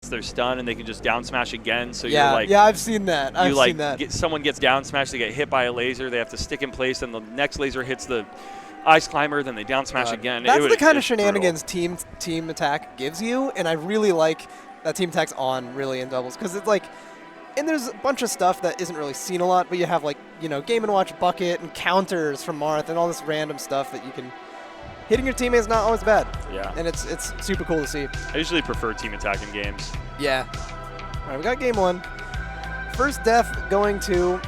their stun and they can just down smash again. So yeah, you're like, yeah, I've seen that. I've seen that. Someone gets down smashed, they get hit by a laser, they have to stick in place, and the next laser hits the ice climber, then they down smash again. That's the kind of shenanigans team attack gives you, and I really like that team attack's on really in doubles because it's like, and there's a bunch of stuff that isn't really seen a lot, but you have like, Game & Watch bucket and counters from Marth and all this random stuff that you can. Hitting your teammates is not always bad. Yeah. And it's super cool to see. I usually prefer team attack in games. Yeah. All right, we got game 1. First death going to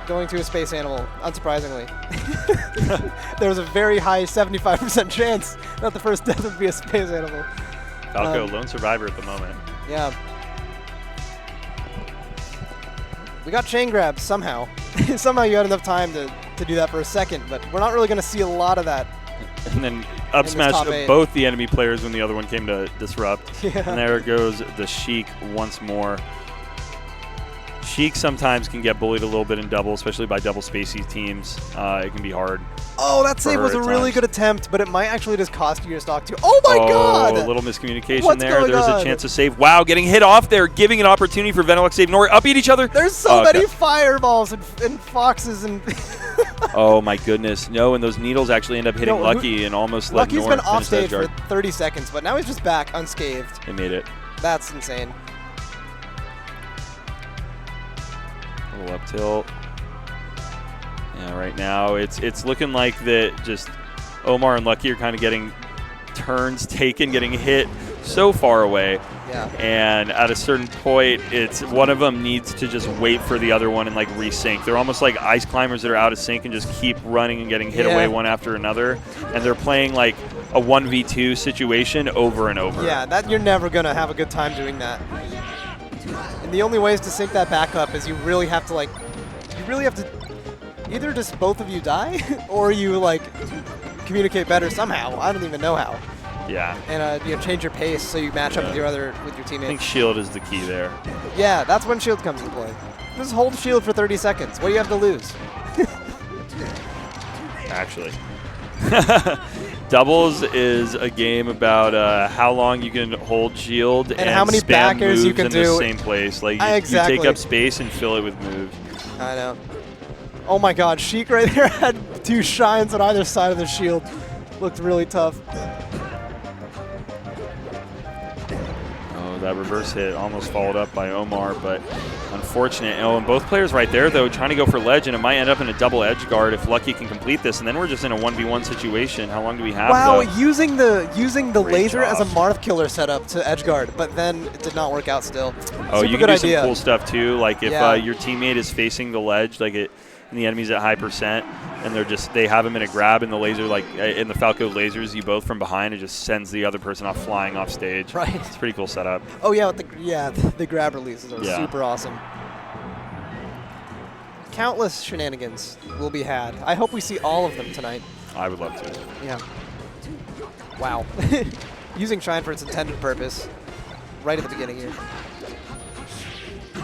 a space animal, unsurprisingly. There was a very high 75% chance that the first death would be a space animal. Falco, lone survivor at the moment. Yeah. We got chain grabs somehow. Somehow you had enough time to do that for a second, but we're not really going to see a lot of that. And then up smash both the enemy players when the other one came to disrupt. Yeah. And there goes the Sheik once more. Sheik sometimes can get bullied a little bit in double, especially by double spacey teams. It can be hard. Oh, that save was a really good attempt, but it might actually just cost you your stock too. Oh my god! A little miscommunication What's there. There's on? A chance to save. Wow, getting hit off there, giving an opportunity for Venelox save. Noire up eat each other. There's so many fireballs and foxes and. Oh my goodness! No, and those needles actually end up hitting Lucky and almost let Noire finish that Lucky's been off stage for 30 seconds, but now he's just back unscathed. They made it. That's insane. A little up tilt. Yeah, right now it's looking like that. Just Omar and Lucky are kind of getting turns taken, getting hit so far away. Yeah. And at a certain point, it's one of them needs to just wait for the other one and like resync. They're almost like ice climbers that are out of sync and just keep running and getting hit away one after another. And they're playing like a 1v2 situation over and over. Yeah, that you're never gonna have a good time doing that. And the only ways to sync that back up is you really have to either just both of you die or you like communicate better somehow. I don't even know how. Yeah. And change your pace so you match up with your teammates. I think shield is the key there. Yeah, that's when shield comes into play. Just hold shield for 30 seconds. What do you have to lose? Actually. Doubles is a game about how long you can hold shield and how many spam backers moves you can in do the same place. Like you take up space and fill it with moves. I know. Oh my god, Sheik right there had 2 shines on either side of the shield. Looked really tough. Oh, that reverse hit almost followed up by Omar, but unfortunate. Oh, and both players right there, though, trying to go for ledge, and it might end up in a double edge guard if Lucky can complete this, and then we're just in a 1v1 situation. How long do we have? Wow, using the laser as a Marth killer setup to edge guard, but then it did not work out still. Oh, Super you good can do idea. some cool stuff too. Like if your teammate is facing the ledge, like and the enemy's at high percent, and they have him in a grab, and the laser, like in the Falco lasers you both from behind, it just sends the other person off flying off stage. Right. It's a pretty cool setup. Oh yeah, the grab releases are super awesome. Countless shenanigans will be had. I hope we see all of them tonight. I would love to. Yeah. Wow. Using Shine for its intended purpose right at the beginning here.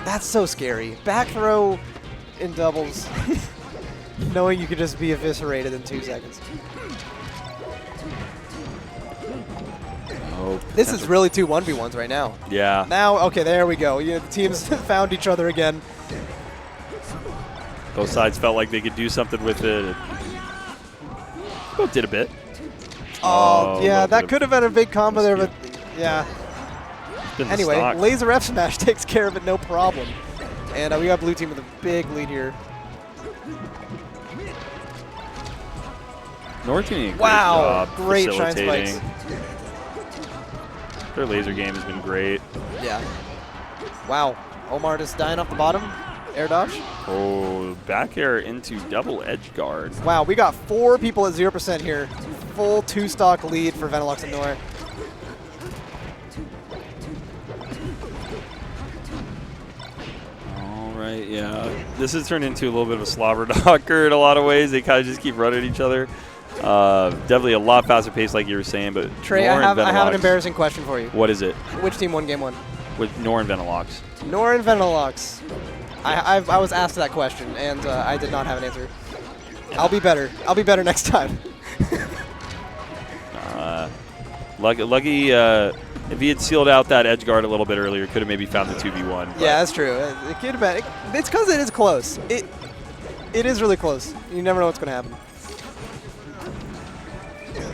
That's so scary. Back throw in doubles, knowing you could just be eviscerated in 2 seconds. Oh, this is really 2 1v1s right now. Yeah. Now, okay, there we go. The teams found each other again. Both sides felt like they could do something with it. Both did a bit. Oh yeah, that could have been a big combo there, but yeah. Anyway, laser F smash takes care of it, no problem. And we got blue team with a big lead here. Noire doing a great shine spikes. Their laser game has been great. Yeah. Wow. Omar just dying off the bottom. Air dodge. Oh, back air into double edge guard. Wow, we got 4 people at 0% here. Full 2-stock lead for Venelox and Noire. Right, yeah. This has turned into a little bit of a slobber knocker in a lot of ways. They kind of just keep running at each other. Definitely a lot faster pace, like you were saying. But Trey, I have an embarrassing question for you. What is it? Which team won game 1? With Noire and Venelox. Noire and Venelox. I was asked that question, and I did not have an answer. Yeah. I'll be better. I'll be better next time. Lucky If he had sealed out that edge guard a little bit earlier, could have maybe found the 2v1. Yeah, that's true. It could have been. It's because it is close. It is really close. You never know what's going to happen.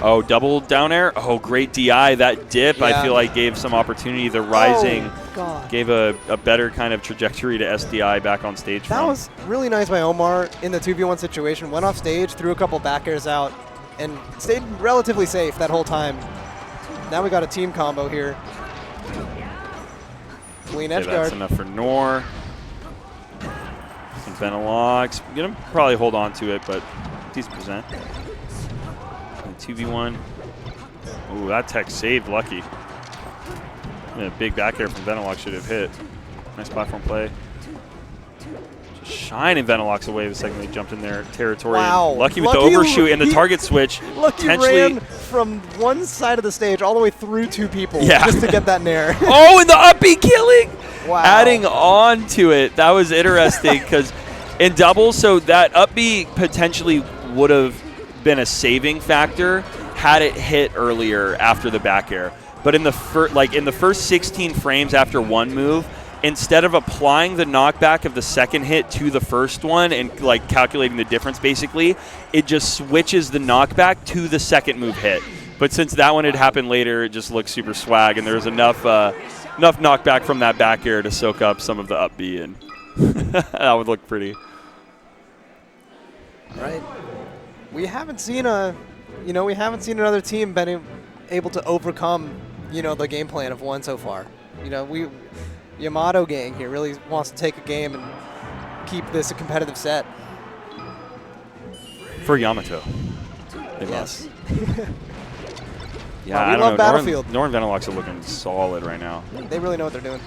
Oh, double down air. Oh, great DI. That dip, Yeah. I feel like, gave some opportunity. The rising God. gave a better kind of trajectory to SDI back on stage. That was really nice by Omar in the 2v1 situation. Went off stage, threw a couple back airs out, and stayed relatively safe that whole time. Now we got a team combo here. Clean edge guard. That's enough for Noire. Some Venelox. Going to probably hold on to it, but decent percent. 2v1. Ooh, that tech saved Lucky. And a big back air from Venelox should have hit. Nice platform play. Just shining Venelox away the second they jumped in their territory. Wow. Lucky with the overshoot and the target switch. Lucky ran from one side of the stage all the way through two people just to get that nair. Oh, and the up B killing! Wow. Adding on to it. That was interesting because in doubles, so that up B potentially would have been a saving factor had it hit earlier after the back air. But in the first 16 frames after one move, instead of applying the knockback of the second hit to the first one and like calculating the difference basically, it just switches the knockback to the second move hit. But since that one had happened later, it just looks super swag, and there was enough knockback from that back air to soak up some of the up B, and that would look pretty. Right. We haven't seen another team been able to overcome, the game plan of one so far. Yamato gang here really wants to take a game and keep this a competitive set. For Yamato. They Yes. Yeah, we I love don't know. Battlefield. Noire and Venelox are looking solid right now. They really know what they're doing.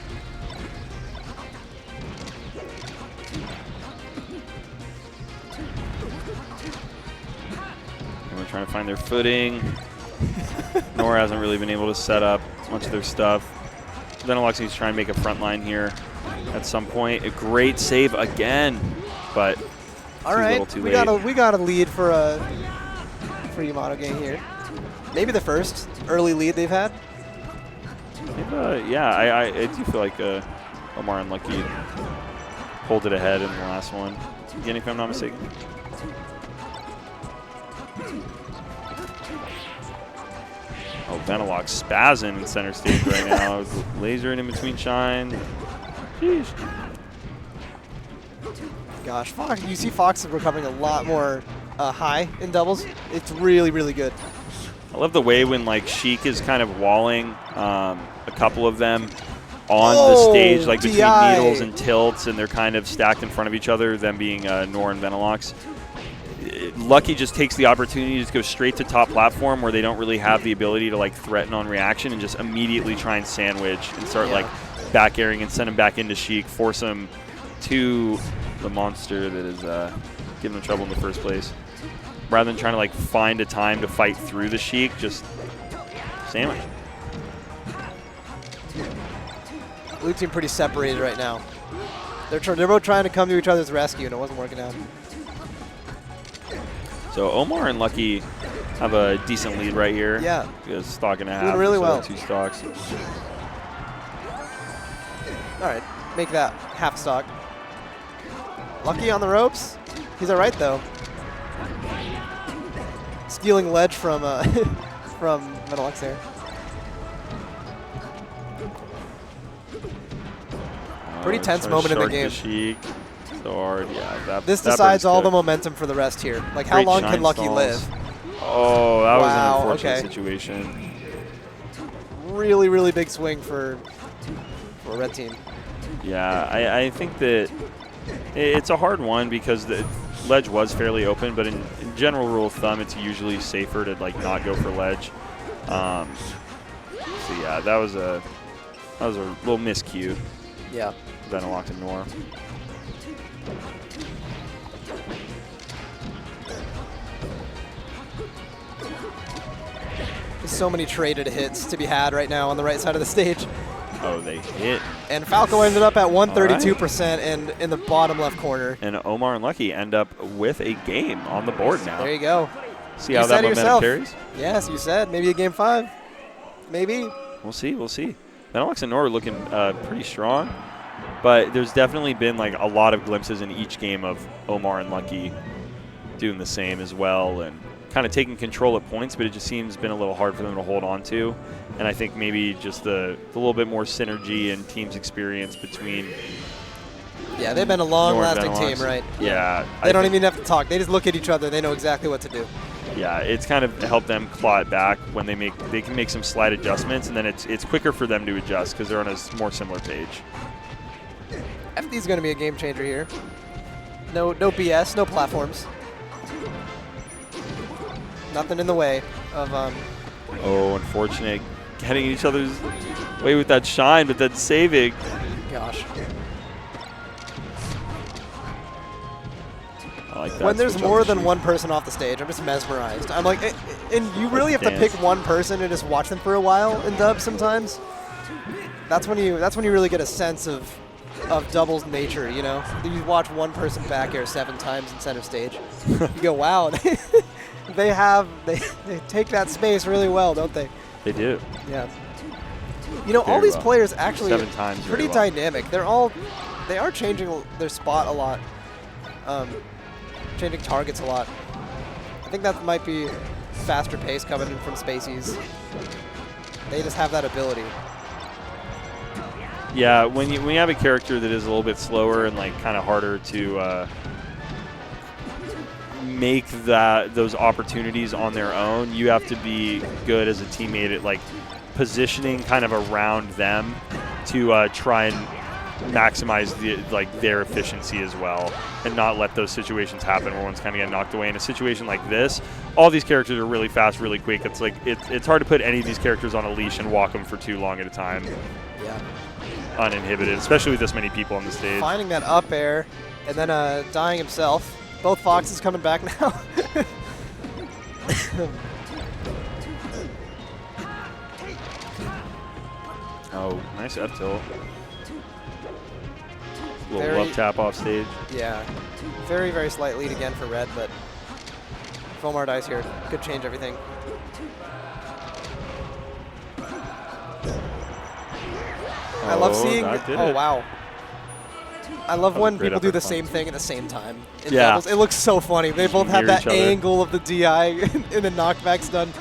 And we're trying to find their footing. Noire hasn't really been able to set up much of their stuff. Venelox needs to try and make a front line here at some point. A great save again, but all right, too we late. got a lead for Yamato gang here. Maybe the first early lead they've had. Yeah, I do feel like Omar and Lucky pulled it ahead in the last one. Again, if I'm not mistaken. Oh, Venelox spazzing in center stage right now. Lasering in between shine. Sheesh. Gosh, Fox, you see Fox is recovering a lot more high in doubles. It's really, really good. I love the way when Sheik is kind of walling a couple of them on the stage, like between DI. needles and tilts, and they're kind of stacked in front of each other, them being Noire and Venelox. Lucky just takes the opportunity to just go straight to top platform where they don't really have the ability to threaten on reaction, and just immediately try and sandwich and start back airing and send him back into Sheik, force him to the monster that is giving him trouble in the first place. Rather than trying to find a time to fight through the Sheik, just sandwich. Blue team pretty separated right now. They're both trying to come to each other's rescue, and it wasn't working out. So Omar and Lucky have a decent lead right here. Yeah. Because stock and a half. Doing really well. 2 stocks. All right, make that half stock. Lucky on the ropes. He's all right though. Stealing ledge from from Venelox there. Pretty tense moment in the game. Sheik. So hard, yeah. This decides all the momentum for the rest here. How Great long shine can Lucky stalls. live? Oh, that was an unfortunate okay. situation. Really, really big swing for a red team. Yeah, I think that it's a hard one because the ledge was fairly open, but in general rule of thumb, it's usually safer to not go for ledge. So yeah, that was a little miscue. Yeah. Venelox and Noire. There's so many traded hits to be had right now on the right side of the stage. Oh, they hit. And Falco ended up at 132% and in the bottom left corner. And Omar and Lucky end up with a game on the board now. There you go. See how that momentum carries? Yes, you said. Maybe a game 5. Maybe. We'll see. We'll see. Venelox and Noire are looking pretty strong, but there's definitely been like a lot of glimpses in each game of Omar and Lucky doing the same as well and kind of taking control at points, but it just seems been a little hard for them to hold on to. And I think maybe just the little bit more synergy and team's experience between. Yeah, they've been a long-lasting team, right? Yeah. They don't even have to talk. They just look at each other. They know exactly what to do. Yeah, it's kind of helped them claw it back when they can make some slight adjustments, and then it's quicker for them to adjust because they're on a more similar page. FD's going to be a game changer here. No BS, no platforms. Nothing in the way of. Oh, unfortunate. Getting each other's way with that shine, but then saving. Gosh. I like that. When there's more than one person off the stage, I'm just mesmerized. I'm like, and you really have to pick one person and just watch them for a while in dubs sometimes. That's when you really get a sense of doubles nature, you know? You watch one person back air 7 times in center stage. You go, wow, they take that space really well, don't they? They do. Yeah. You know, all these players actually 7 times pretty dynamic. They are changing their spot a lot. Changing targets a lot. I think that might be faster pace coming in from Spaceys. They just have that ability. Yeah, when you have a character that is a little bit slower and like kind of harder to make those opportunities on their own, you have to be good as a teammate at like positioning kind of around them to try and maximize their efficiency as well, and not let those situations happen where one's kind of getting knocked away. In a situation like this, all these characters are really fast, really quick. It's like it's hard to put any of these characters on a leash and walk them for too long at a time. Yeah. Uninhibited, especially with this many people on the stage. Finding that up air and then dying himself. Both Foxes coming back now. Oh, nice up tilt. Little love tap off stage. Yeah. Very, very slight lead again for red, but if Omar dies here, could change everything. I love seeing. Oh, wow. I love when people do the same thing at the same time. In doubles. It looks so funny. They both have that angle of the DI and the knockback's done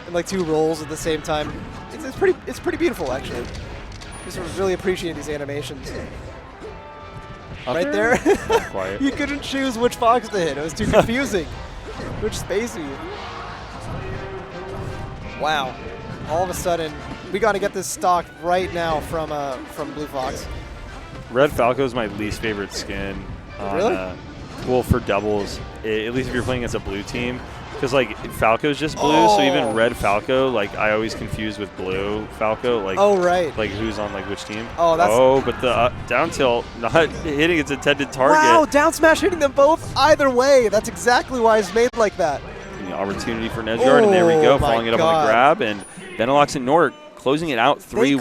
in like 2 rolls at the same time. It's pretty beautiful, actually. Just really appreciate these animations. Right there, you couldn't choose which Fox to hit. It was too confusing. Which Spacey? Wow! All of a sudden, we got to get this stock right now from Blue Fox. Red Falco is my least favorite skin. Really? Well, for doubles, at least if you're playing against a blue team. Because, like, Falco's just blue, so even Red Falco, like, I always confuse with Blue Falco. Like, right. Like, who's on, like, which team? Oh, that's... Oh, but the down tilt not hitting its intended target. Wow, down smash hitting them both either way. That's exactly why it's made like that. The opportunity for Nedjard, and there we go, following it up on the grab. And Venelox and Noire closing it out 3-1.